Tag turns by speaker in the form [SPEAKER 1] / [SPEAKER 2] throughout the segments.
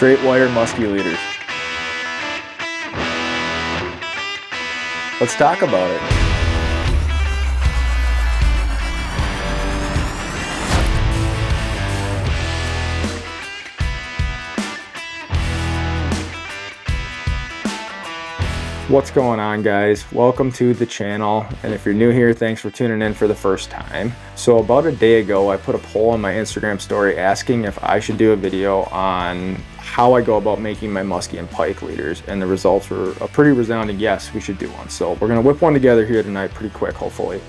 [SPEAKER 1] straight wire musky leaders. Let's talk about it. What's going on, guys? Welcome to the channel, and if you're new here, thanks for tuning in for the first time. So about a day ago, I put a poll on my Instagram story asking if I should do a video on how I go about making my musky and pike leaders, and the results were a pretty resounding yes, we should do one. So we're gonna whip one together here tonight pretty quick, hopefully.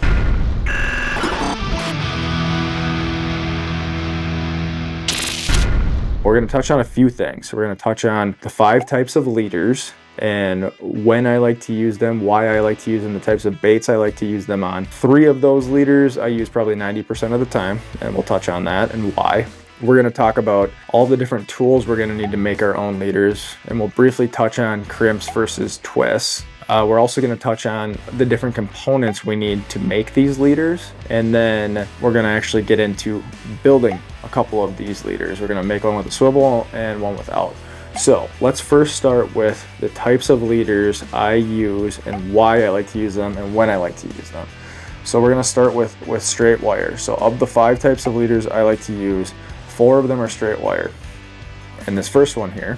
[SPEAKER 1] We're gonna touch on a few things. We're gonna touch on the 5 types of leaders, and when I like to use them, why I like to use them, the types of baits I like to use them on. 3 of those leaders I use probably 90% of the time, and we'll touch on that and why. We're going to talk about all the different tools we're going to need to make our own leaders, and we'll briefly touch on crimps versus twists. We're also going to touch on the different components we need to make these leaders, and then we're going to actually get into building a couple of these leaders. We're going to make one with a swivel and one without. So let's first start with the types of leaders I use and why I like to use them and when I like to use them. So we're going to start with straight wire. So of the 5 types of leaders I like to use, 4 of them are straight wire. And this first one here,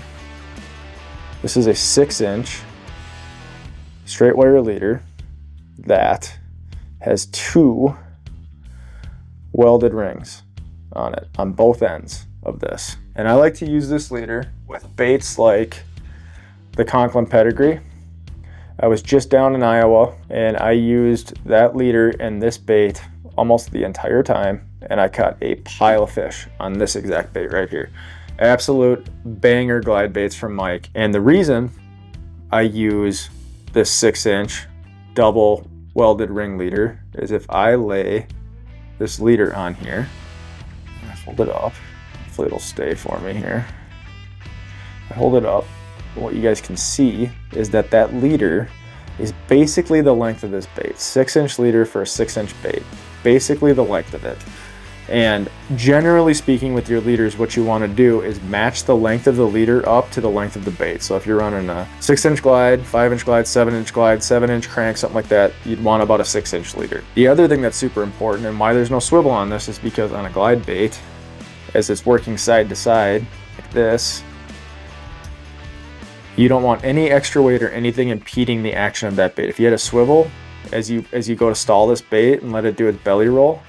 [SPEAKER 1] this is a 6-inch straight wire leader that has 2 welded rings on it, on both ends of this. And I like to use this leader with baits like the Conklin pedigree. I was just down in Iowa and I used that leader and this bait almost the entire time, and I caught a pile of fish on this exact bait right here. Absolute banger glide baits from Mike. And the reason I use this 6-inch double welded ring leader is if I lay this leader on here, I fold it up, hopefully it'll stay for me here. I hold it up, and what you guys can see is that that leader is basically the length of this bait. 6-inch leader for a 6-inch bait, basically the length of it. And generally speaking with your leaders, what you want to do is match the length of the leader up to the length of the bait. So if you're running a 6-inch glide, 5-inch glide, 7-inch glide, 7-inch crank, something like that, you'd want about a 6-inch leader. The other thing that's super important and why there's no swivel on this is because on a glide bait, as it's working side to side like this, you don't want any extra weight or anything impeding the action of that bait. If you had a swivel, as you go to stall this bait and let it do its belly roll,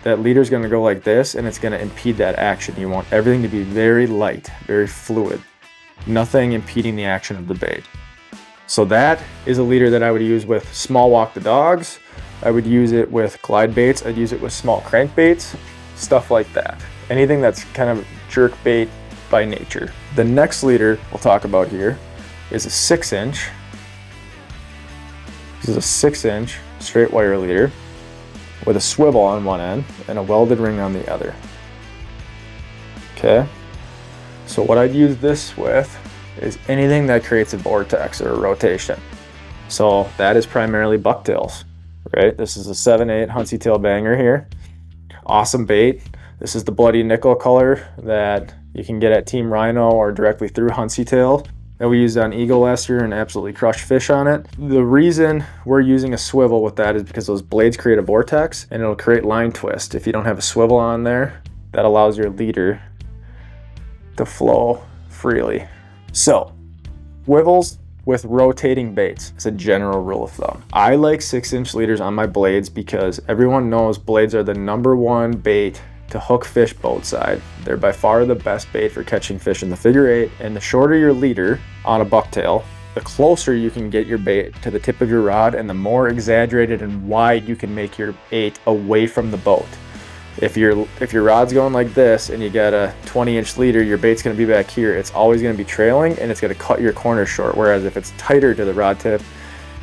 [SPEAKER 1] that leader is going to go like this and it's going to impede that action. You want everything to be very light, very fluid, nothing impeding the action of the bait. So that is a leader that I would use with small walk the dogs. I would use it with glide baits. I'd use it with small crank baits, stuff like that. Anything that's kind of jerk bait by nature. The next leader we'll talk about here is a 6-inch. This is a 6-inch straight wire leader with a swivel on one end and a welded ring on the other. Okay, so what I'd use this with is anything that creates a vortex or a rotation. So that is primarily bucktails, right? This is a 7/8 Hunsey tail banger here. Awesome bait. This is the bloody nickel color that you can get at Team Rhino or directly through Hunsey tail that we used on Eagle last year and absolutely crushed fish on it. The reason we're using a swivel with that is because those blades create a vortex and it'll create line twist. If you don't have a swivel on there, that allows your leader to flow freely. So, swivels with rotating baits is a general rule of thumb. I like 6-inch leaders on my blades because everyone knows blades are the #1 bait to hook fish boat side. They're by far the best bait for catching fish in the figure 8, and the shorter your leader on a bucktail, the closer you can get your bait to the tip of your rod and the more exaggerated and wide you can make your bait away from the boat. If your rod's going like this and you got a 20-inch leader, your bait's going to be back here. It's always going to be trailing and it's going to cut your corner short, whereas if it's tighter to the rod tip,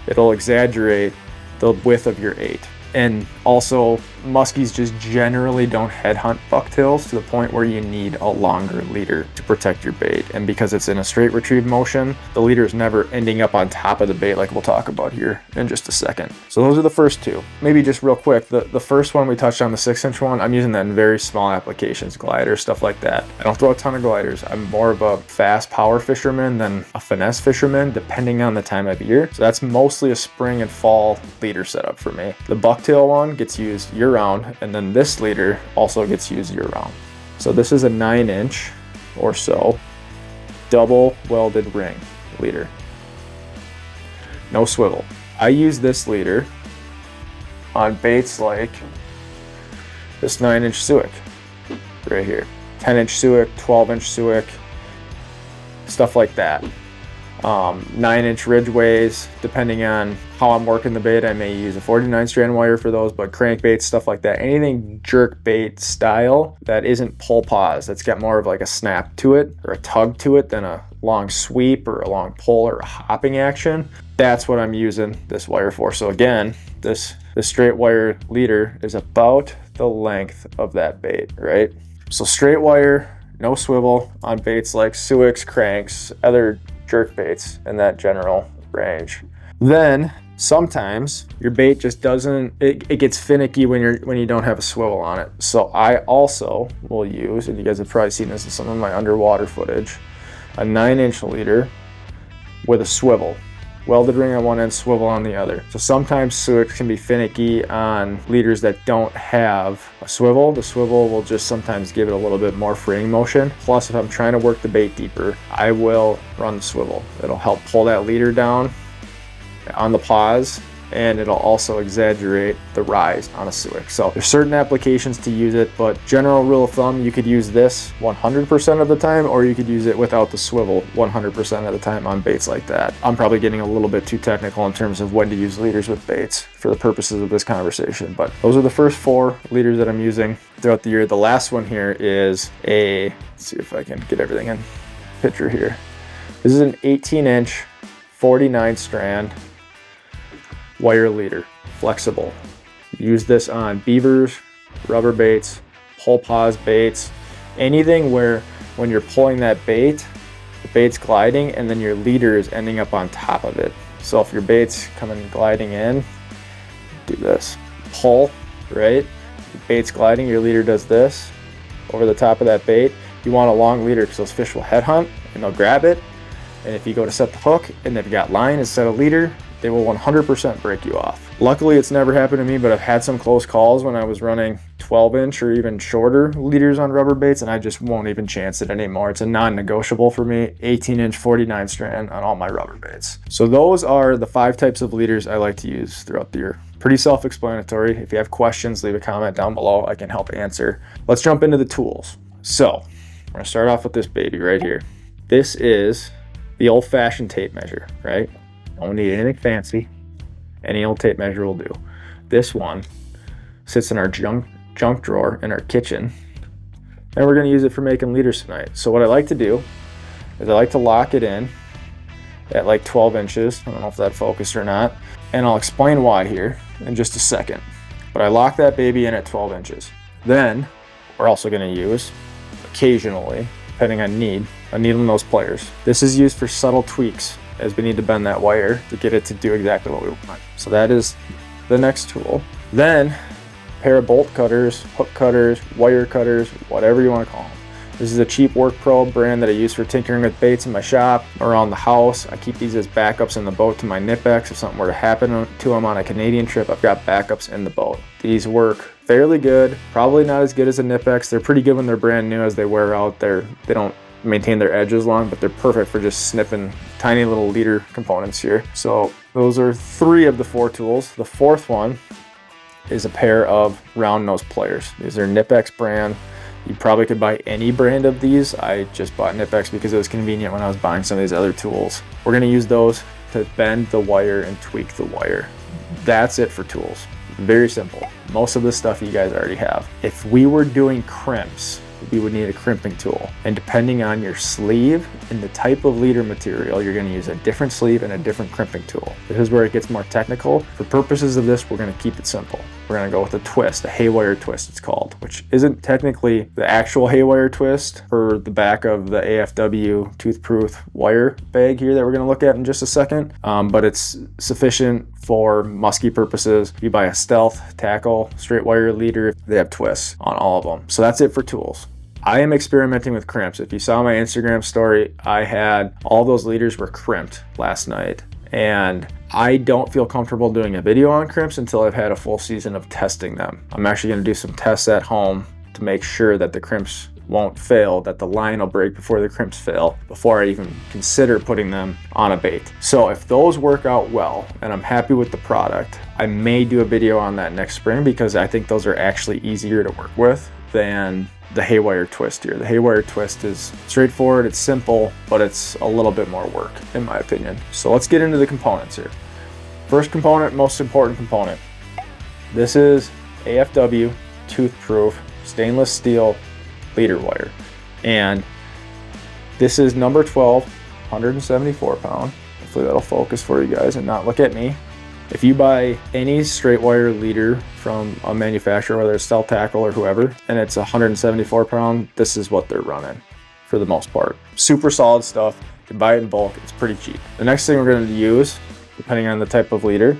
[SPEAKER 1] it'll exaggerate the width of your 8. And also muskies just generally don't headhunt bucktails to the point where you need a longer leader to protect your bait. And because it's in a straight retrieve motion, the leader is never ending up on top of the bait like we'll talk about here in just a second. So those are the first two. Maybe just real quick, the first one we touched on, the 6-inch one, I'm using that in very small applications, gliders, stuff like that. I don't throw a ton of gliders. I'm more of a fast power fisherman than a finesse fisherman, depending on the time of year. So that's mostly a spring and fall leader setup for me. The bucktail one gets used year round, and then this leader also gets used year round. So this is a 9-inch or so double welded ring leader, no swivel. I use this leader on baits like this 9-inch suic right here, 10-inch suic, 12-inch suic, stuff like that. 9-inch ridgeways, depending on how I'm working the bait, I may use a 49 strand wire for those, but crankbaits, stuff like that, anything jerk bait style that isn't pull pause, that's got more of like a snap to it or a tug to it than a long sweep or a long pull or a hopping action, that's what I'm using this wire for. So again, this straight wire leader is about the length of that bait, right? So straight wire, no swivel on baits like suics, cranks, other jerk baits in that general range. Then sometimes your bait just doesn't, it gets finicky when you don't have a swivel on it. So I also will use, and you guys have probably seen this in some of my underwater footage, a 9-inch leader with a swivel. Welded ring on one end, swivel on the other. So sometimes suics can be finicky on leaders that don't have a swivel. The swivel will just sometimes give it a little bit more fraying motion. Plus, if I'm trying to work the bait deeper, I will run the swivel. It'll help pull that leader down on the pause, and it'll also exaggerate the rise on a suic. So there's certain applications to use it, but general rule of thumb, you could use this 100% of the time, or you could use it without the swivel 100% of the time on baits like that. I'm probably getting a little bit too technical in terms of when to use leaders with baits for the purposes of this conversation, but those are the first 4 leaders that I'm using throughout the year. The last one here is let's see if I can get everything in picture here. This is an 18-inch 49 strand wire leader, flexible. Use this on beavers, rubber baits, pull pause baits, anything where when you're pulling that bait, the bait's gliding and then your leader is ending up on top of it. So if your bait's coming gliding in, do this, pull, right? The bait's gliding, your leader does this over the top of that bait. You want a long leader because those fish will headhunt and they'll grab it. And if you go to set the hook and they've got line instead of leader, they will 100% break you off. Luckily, it's never happened to me, but I've had some close calls when I was running 12-inch or even shorter leaders on rubber baits, and I just won't even chance it anymore. It's a non-negotiable for me, 18-inch 49 strand on all my rubber baits. So those are the 5 types of leaders I like to use throughout the year. Pretty self-explanatory. If you have questions, leave a comment down below. I can help answer. Let's jump into the tools. So we're gonna start off with this baby right here. This is the old-fashioned tape measure, right? Don't need anything fancy. Any old tape measure will do. This one sits in our junk drawer in our kitchen, and we're going to use it for making leaders tonight. So what I like to do is I like to lock it in at like 12 inches. I don't know if that focused or not, and I'll explain why here in just a second. But I lock that baby in at 12 inches. Then we're also going to use, occasionally, depending on need, a needle nose pliers. This is used for subtle tweaks as we need to bend that wire to get it to do exactly what we want. So that is the next tool. Then a pair of bolt cutters, hook cutters, wire cutters, whatever you want to call them. This is a cheap Work Pro brand that I use for tinkering with baits in my shop, around the house. I keep these as backups in the boat to my Nipex. If something were to happen to them on a Canadian trip, I've got backups in the boat. These work fairly good, probably not as good as a Nipex. They're pretty good when they're brand new. As they wear out, they don't maintain their edges long, but they're perfect for just snipping tiny little leader components here. So those are 3 of the 4 tools. The 4th one is a pair of round nose pliers. These are Nipex brand. You probably could buy any brand of these. I just bought Nipex because it was convenient when I was buying some of these other tools. We're gonna use those to bend the wire and tweak the wire. That's it for tools. Very simple. Most of the stuff you guys already have. If we were doing crimps, we would need a crimping tool. And depending on your sleeve and the type of leader material, you're gonna use a different sleeve and a different crimping tool. This is where it gets more technical. For purposes of this, we're gonna keep it simple. we're gonna go with a twist, a Haywire twist it's called, which isn't technically the actual Haywire twist for the back of the AFW tooth-proof wire bag here that we're gonna look at in just a second, but it's sufficient for musky purposes. You buy a stealth, tackle, straight wire leader, they have twists on all of them. So that's it for tools. I am experimenting with crimps. If you saw my Instagram story, I had all those leaders were crimped last night. And I don't feel comfortable doing a video on crimps until I've had a full season of testing them. I'm actually gonna do some tests at home to make sure that the crimps won't fail, that the line will break before the crimps fail, before I even consider putting them on a bait. So if those work out well and I'm happy with the product, I may do a video on that next spring because I think those are actually easier to work with than the Haywire twist here. The Haywire twist is straightforward, it's simple, but it's a little bit more work in my opinion. So let's get into the components here. First component, most important component. This is AFW tooth-proof stainless steel leader wire. And this is number 12, 174 pound. Hopefully that'll focus for you guys and not look at me. If you buy any straight wire leader from a manufacturer, whether it's Stealth Tackle or whoever, and it's 174 pound, this is what they're running for the most part. Super solid stuff. You can buy it in bulk. It's pretty cheap. The next thing we're going to use, depending on the type of leader,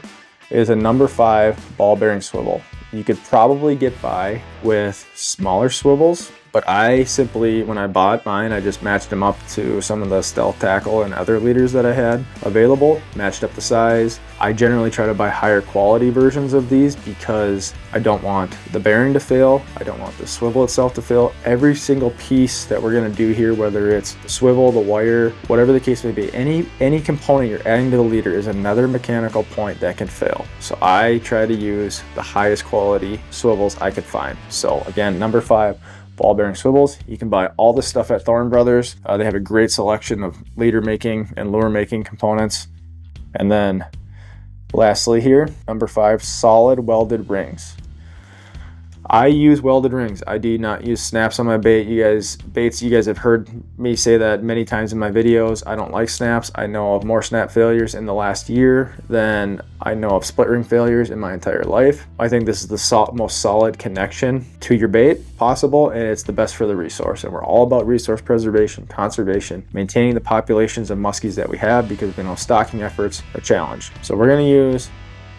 [SPEAKER 1] is a number 5 ball bearing swivel. You could probably get by with smaller swivels, but I simply, when I bought mine, I just matched them up to some of the Stealth Tackle and other leaders that I had available, matched up the size. I generally try to buy higher quality versions of these because I don't want the bearing to fail. I don't want the swivel itself to fail. Every single piece that we're gonna do here, whether it's the swivel, the wire, whatever the case may be, any component you're adding to the leader is another mechanical point that can fail. So I try to use the highest quality swivels I could find. So again, number 5, ball bearing swivels. You can buy all this stuff at Thorne Brothers. They have a great selection of leader making and lure making components. And then lastly here, number 5, solid welded rings. I use welded rings. I do not use snaps on my bait. You guys have heard me say that many times in my videos. I don't like snaps. I know of more snap failures in the last year than I know of split ring failures in my entire life. I think this is the most solid connection to your bait possible, and it's the best for the resource. And we're all about resource preservation, conservation, maintaining the populations of muskies that we have, because we know stocking efforts are challenged. So we're gonna use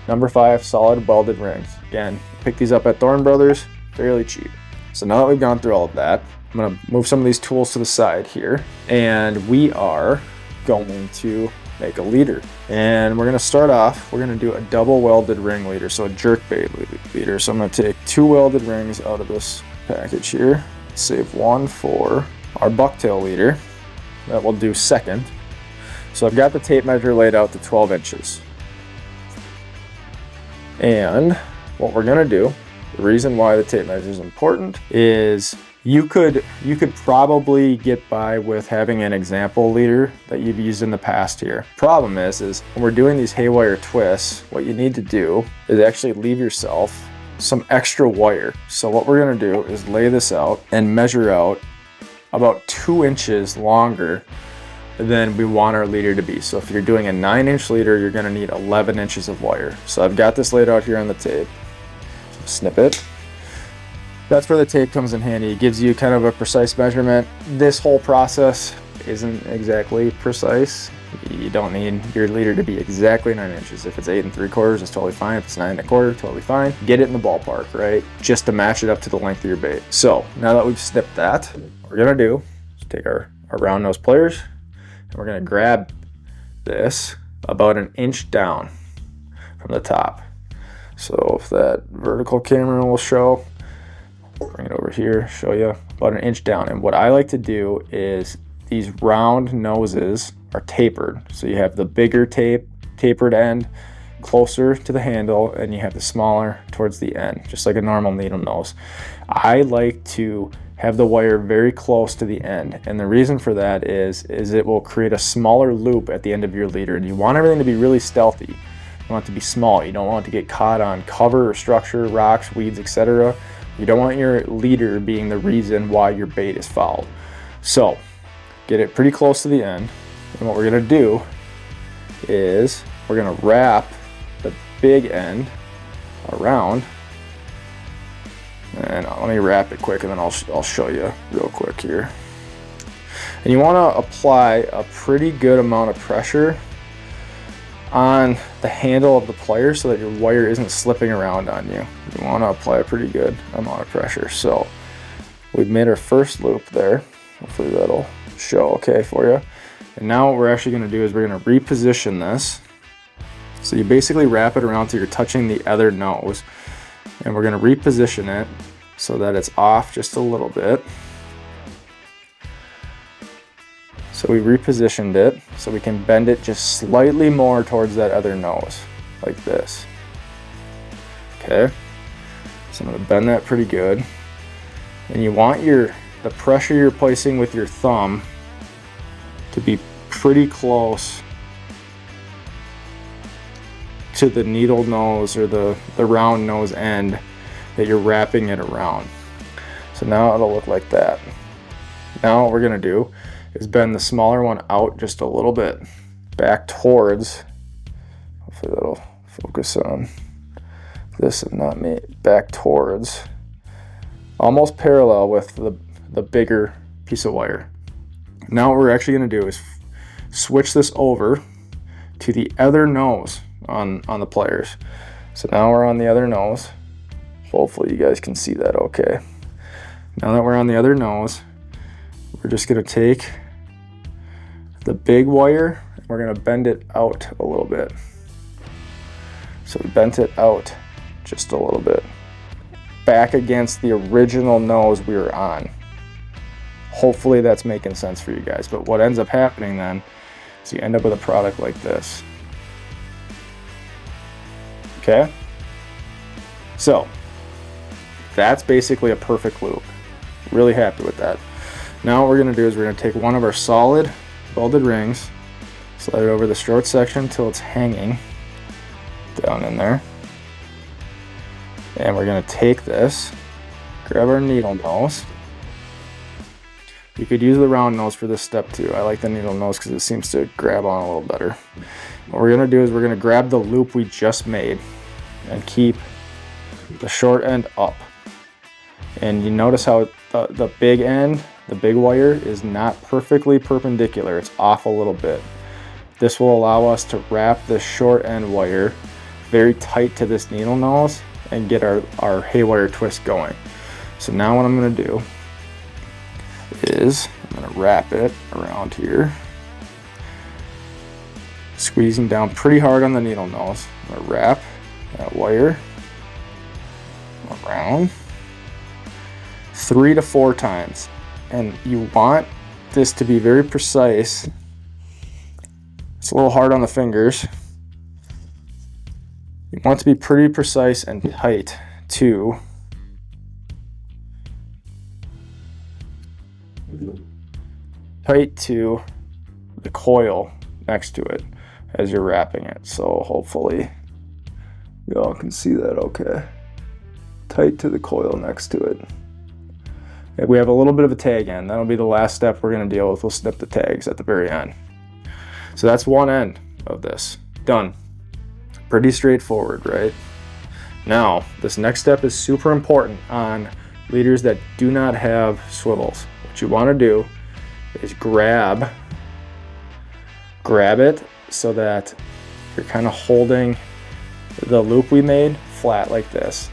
[SPEAKER 1] number 5 solid welded rings. Again, pick these up at Thorne Brothers, fairly cheap. So now that we've gone through all of that, I'm gonna move some of these tools to the side here, and we are going to make a leader. And we're gonna start off, we're gonna do a double welded ring leader, so a jerkbait leader. So I'm gonna take 2 welded rings out of this package here, save 1 for our bucktail leader. That will do second. So I've got the tape measure laid out to 12 inches. And what we're gonna do, the reason why the tape measure is important is you could probably get by with having an example leader that you've used in the past here. Problem is when we're doing these Haywire twists, what you need to do is actually leave yourself some extra wire. So what we're gonna do is lay this out and measure out about 2 inches longer than we want our leader to be. So if you're doing a 9-inch leader, you're gonna need 11 inches of wire. So I've got this laid out here on the tape. Snip it. That's where the tape comes in handy. It gives you kind of a precise measurement. This whole process isn't exactly precise. You don't need your leader to be exactly 9 inches. If it's 8 3/4, it's totally fine. If it's 9 1/4, totally fine. Get it in the ballpark, right? Just to match it up to the length of your bait. So now that we've snipped that, what we're gonna do is take our round nose pliers, and we're gonna grab this about 1 inch down from the top. So if that vertical camera will show, bring it over here, show you about 1 inch down. And what I like to do is these round noses are tapered. So you have the bigger tapered end closer to the handle, and you have the smaller towards the end, just like a normal needle nose. I like to have the wire very close to the end, and the reason for that is it will create a smaller loop at the end of your leader, and you want everything to be really stealthy. You want it to be small. You don't want it to get caught on cover or structure, rocks, weeds, etc. You don't want your leader being the reason why your bait is fouled. So get it pretty close to the end, and what we're gonna do is we're gonna wrap the big end around And let me wrap it quick and then I'll show you real quick here. And you want to apply a pretty good amount of pressure on the handle of the pliers so that your wire isn't slipping around on you. You want to apply a pretty good amount of pressure. So we've made our first loop there. Hopefully that'll show okay for you. And now what we're actually going to do is we're going to reposition this. So you basically wrap it around till you're touching the other nose. And we're going to reposition it so that it's off just a little bit. So we repositioned it so we can bend it just slightly more towards that other nose, like this. Okay, so I'm going to bend that pretty good. And you want the pressure you're placing with your thumb to be pretty close to the needle nose or the round nose end that you're wrapping it around. So now it'll look like that. Now what we're going to do is bend the smaller one out just a little bit back towards, hopefully that'll focus on this and not me, back towards, almost parallel with the bigger piece of wire. Now what we're actually going to do is switch this over to the other nose on the pliers. So now we're on the other nose. Hopefully you guys can see that okay. Now that we're on the other nose, we're just going to take the big wire and we're going to bend it out a little bit. So we bent it out just a little bit back against the original nose we were on. Hopefully that's making sense for you guys. But what ends up happening then is you end up with a product like this. Okay? So that's basically a perfect loop. Really happy with that. Now what we're going to do is we're going to take one of our solid welded rings, slide it over the short section until it's hanging down in there. And we're going to take this, grab our needle nose. You could use the round nose for this step too. I like the needle nose because it seems to grab on a little better. What we're going to do is we're going to grab the loop we just made and keep the short end up. And you notice how the big end, the big wire, is not perfectly perpendicular. It's off a little bit. This will allow us to wrap the short end wire very tight to this needle nose and get our haywire twist going. So now what I'm going to do is I'm going to wrap it around here, squeezing down pretty hard on the needle nose. I'm going to wrap that wire around 3 to 4 times. And you want this to be very precise. It's a little hard on the fingers. You want it to be pretty precise and tight to the coil next to it as you're wrapping it. So hopefully y'all can see that okay. Tight to the coil next to it. Okay, we have a little bit of a tag end. That'll be the last step we're going to deal with. We'll snip the tags at the very end. So that's one end of this. Done. Pretty straightforward, right? Now, this next step is super important on leaders that do not have swivels. What you want to do is grab it so that you're kind of holding the loop we made flat like this.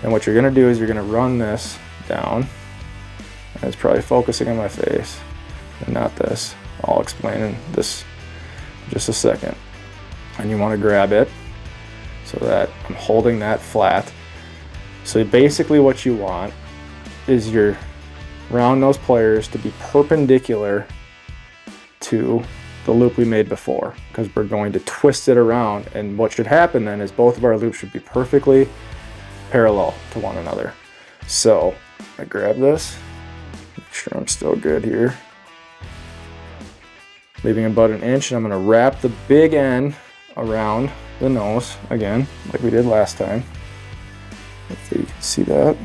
[SPEAKER 1] And what you're going to do is you're going to run this down. And it's probably focusing on my face and not this. I'll explain in this in just a second. And you want to grab it so that I'm holding that flat. So basically what you want is your round nose pliers to be perpendicular to the loop we made before, because we're going to twist it around. And what should happen then is both of our loops should be perfectly parallel to one another. So I grab this, make sure I'm still good here, leaving about 1 inch, and I'm going to wrap the big end around the nose again like we did last time. Hopefully you can see that.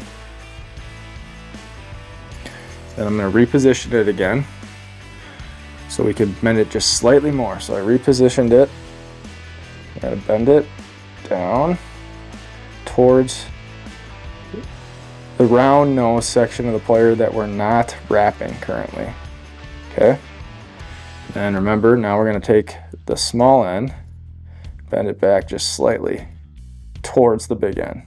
[SPEAKER 1] Then I'm going to reposition it again so we can bend it just slightly more. So I repositioned it. I'm going to bend it down towards the round nose section of the plier that we're not wrapping currently. Okay, and remember, now we're going to take the small end, bend it back just slightly towards the big end,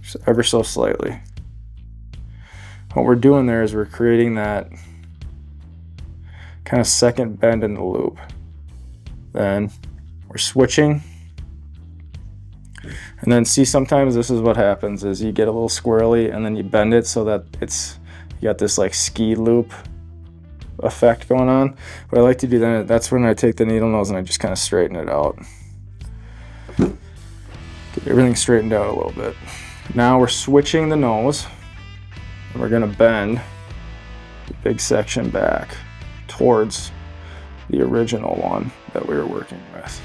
[SPEAKER 1] just ever so slightly. What we're doing there is we're creating that kind of second bend in the loop. Then we're switching, and then see, sometimes this is what happens is you get a little squirrely and then you bend it so that you got this like ski loop effect going on. What I like to do then, that's when I take the needle nose and I just kind of straighten it out. Get everything straightened out a little bit. Now we're switching the nose, and we're going to bend the big section back towards the original one that we were working with.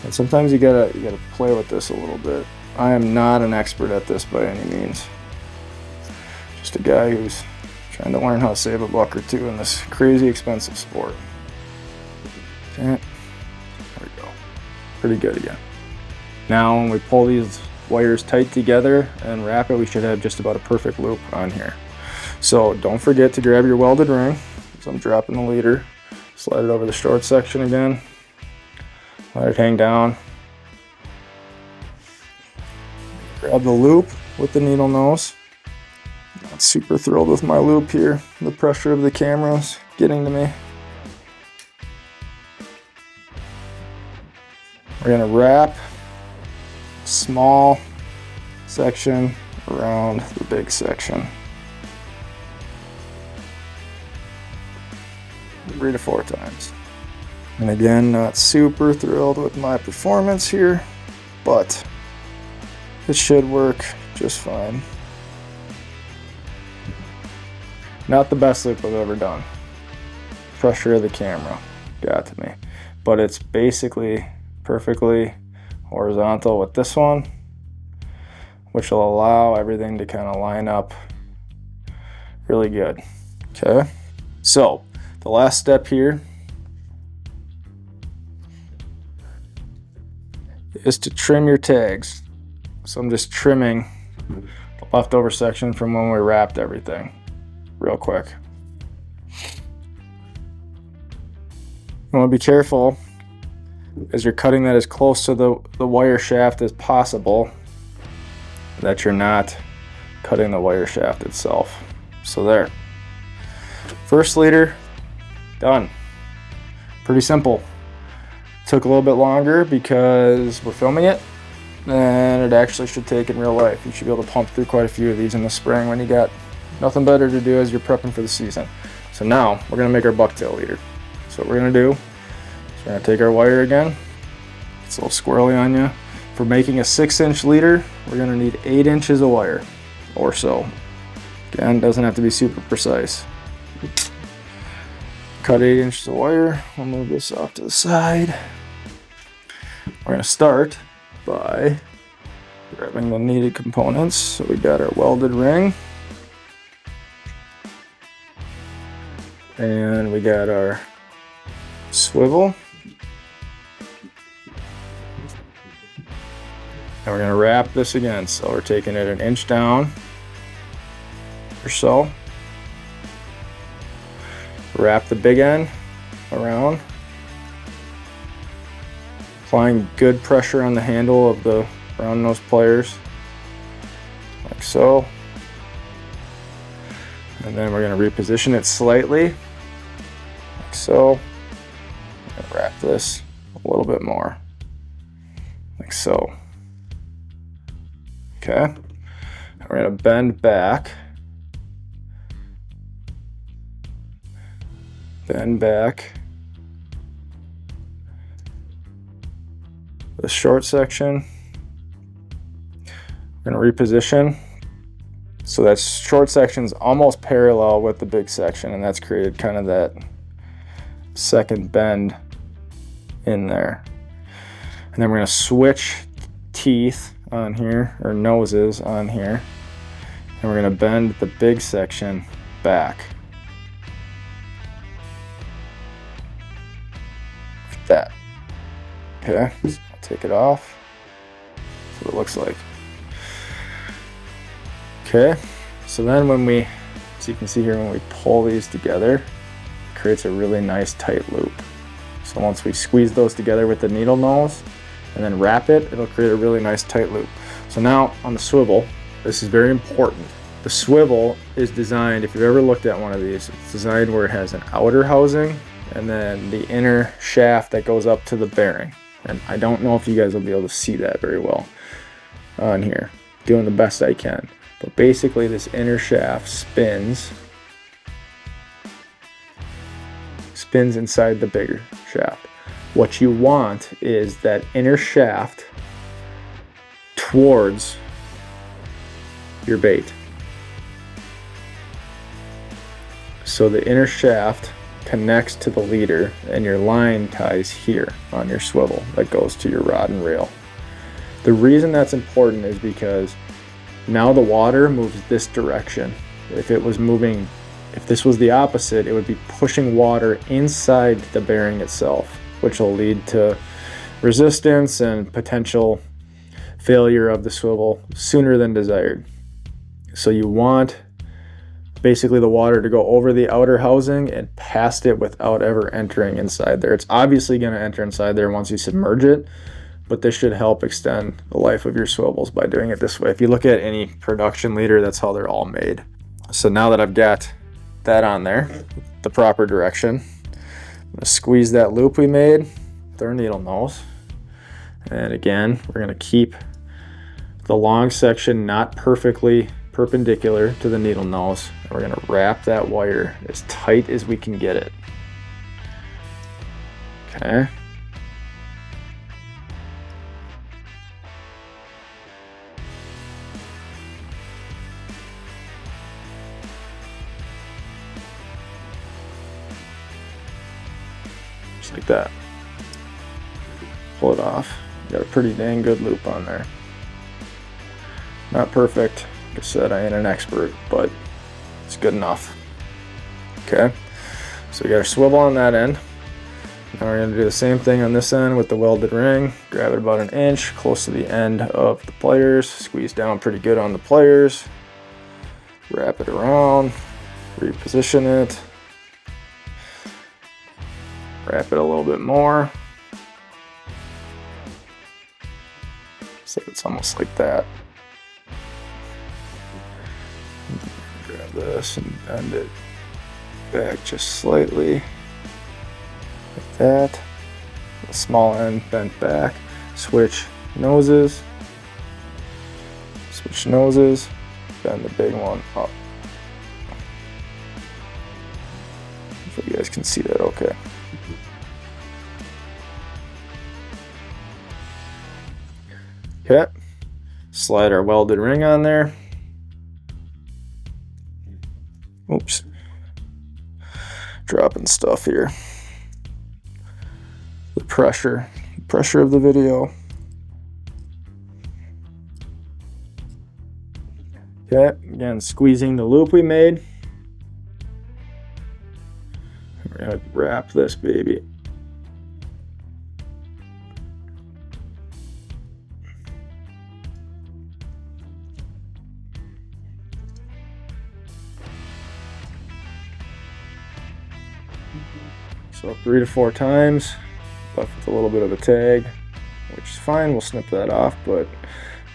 [SPEAKER 1] And sometimes you gotta play with this a little bit. I am not an expert at this by any means. Just a guy who's trying to learn how to save a buck or two in this crazy expensive sport. Okay, there we go. Pretty good again. Now when we pull these wires tight together and wrap it, we should have just about a perfect loop on here. So don't forget to grab your welded ring. So I'm dropping the leader, slide it over the short section again, let it hang down. Grab the loop with the needle nose. Not super thrilled with my loop here. The pressure of the camera's getting to me. We're gonna wrap a small section around the big section. 3 to 4 times. And again, not super thrilled with my performance here, but it should work just fine. Not the best loop I've ever done. Pressure of the camera got to me, but it's basically perfectly horizontal with this one, which will allow everything to kind of line up really good. Okay, so the last step here is to trim your tags. So I'm just trimming the leftover section from when we wrapped everything real quick. You want to be careful as you're cutting that as close to the wire shaft as possible, that you're not cutting the wire shaft itself. So there. First leader, done. Pretty simple. Took a little bit longer because we're filming it, and it actually should take in real life. You should be able to pump through quite a few of these in the spring when you got nothing better to do as you're prepping for the season. So now we're gonna make our bucktail leader. So what we're gonna do is we're gonna take our wire again. It's a little squirrely on you. For making a 6-inch leader, we're gonna need 8 inches of wire or so. Again, doesn't have to be super precise. Cut 8 inches of wire. We'll move this off to the side. We're gonna start by grabbing the needed components. So we got our welded ring, and we got our swivel, and we're gonna wrap this again. So we're taking it 1 inch down or so. Wrap the big end around, applying good pressure on the handle of the round nose pliers, like so. And then we're going to reposition it slightly, like so. I'm going to wrap this a little bit more, like so. Okay. And we're going to bend back. Bend back the short section. We're going to reposition so that short section is almost parallel with the big section, and that's created kind of that second bend in there. And then we're going to switch teeth on here, or noses on here, and we're going to bend the big section back. That. Okay, so I'll take it off. That's what it looks like. Okay, so then as you can see here, when we pull these together, it creates a really nice tight loop. So once we squeeze those together with the needle nose and then wrap it, it'll create a really nice tight loop. So now on the swivel, this is very important. The swivel is designed, if you've ever looked at one of these, it's designed where it has an outer housing and then the inner shaft that goes up to the bearing. And I don't know if you guys will be able to see that very well on here. Doing the best I can. But basically this inner shaft spins inside the bigger shaft. What you want is that inner shaft towards your bait. So the inner shaft connects to the leader and your line ties here on your swivel that goes to your rod and reel. The reason that's important is because now the water moves this direction. If this was the opposite, it would be pushing water inside the bearing itself, which will lead to resistance and potential failure of the swivel sooner than desired. So you want basically the water to go over the outer housing and past it without ever entering inside there. It's obviously going to enter inside there once you submerge it, but this should help extend the life of your swivels by doing it this way. If you look at any production leader, that's how they're all made. So now that I've got that on there, the proper direction, I'm going to squeeze that loop we made with our needle nose. And again, we're going to keep the long section not perfectly perpendicular to the needle nose. And we're going to wrap that wire as tight as we can get it. Okay. Just like that. Pull it off. Got a pretty dang good loop on there. Not perfect. Like I said, I ain't an expert, but it's good enough. Okay, so we got our swivel on that end. Now we're going to do the same thing on this end with the welded ring. Grab it about an inch close to the end of the pliers. Squeeze down pretty good on the pliers. Wrap it around. Reposition it. Wrap it a little bit more. So it's almost like that. Grab this and bend it back just slightly, like that. The small end bent back. Switch noses. Switch noses. Bend the big one up. So you guys can see that okay. Okay, slide our welded ring on there. Oops, dropping stuff here. The pressure of the video. Okay, again, squeezing the loop we made. We're gonna wrap this baby. So 3 to 4 times, left with a little bit of a tag, which is fine. We'll snip that off, but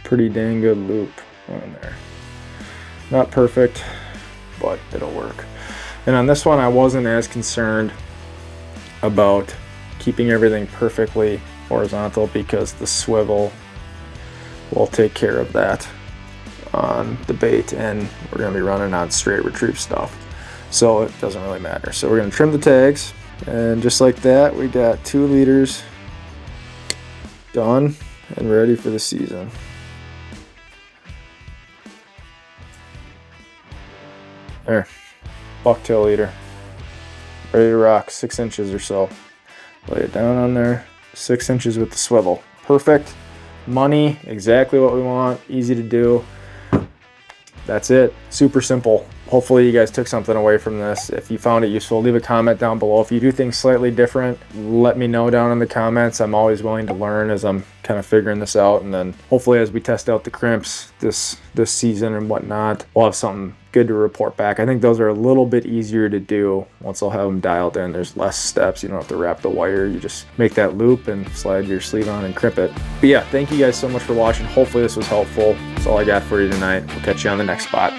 [SPEAKER 1] pretty dang good loop on there. Not perfect, but it'll work. And on this one, I wasn't as concerned about keeping everything perfectly horizontal because the swivel will take care of that on the bait, and we're going to be running on straight retrieve stuff. So it doesn't really matter. So we're going to trim the tags. And just like that, we got 2 leaders done and ready for the season. There, bucktail leader, ready to rock, 6 inches or so. Lay it down on there, 6 inches with the swivel. Perfect, money, exactly what we want, easy to do. That's it, super simple. hopefully you guys took something away from this. If you found it useful, leave a comment down below. If you do things slightly different, let me know down in the comments. I'm always willing to learn as I'm kind of figuring this out. And then hopefully as we test out the crimps this season and whatnot, we'll have something good to report back. I think those are a little bit easier to do once I'll have them dialed in. There's less steps. You don't have to wrap the wire. You just make that loop and slide your sleeve on and crimp it. But yeah, thank you guys so much for watching. Hopefully this was helpful. That's all I got for you tonight. We'll catch you on the next spot.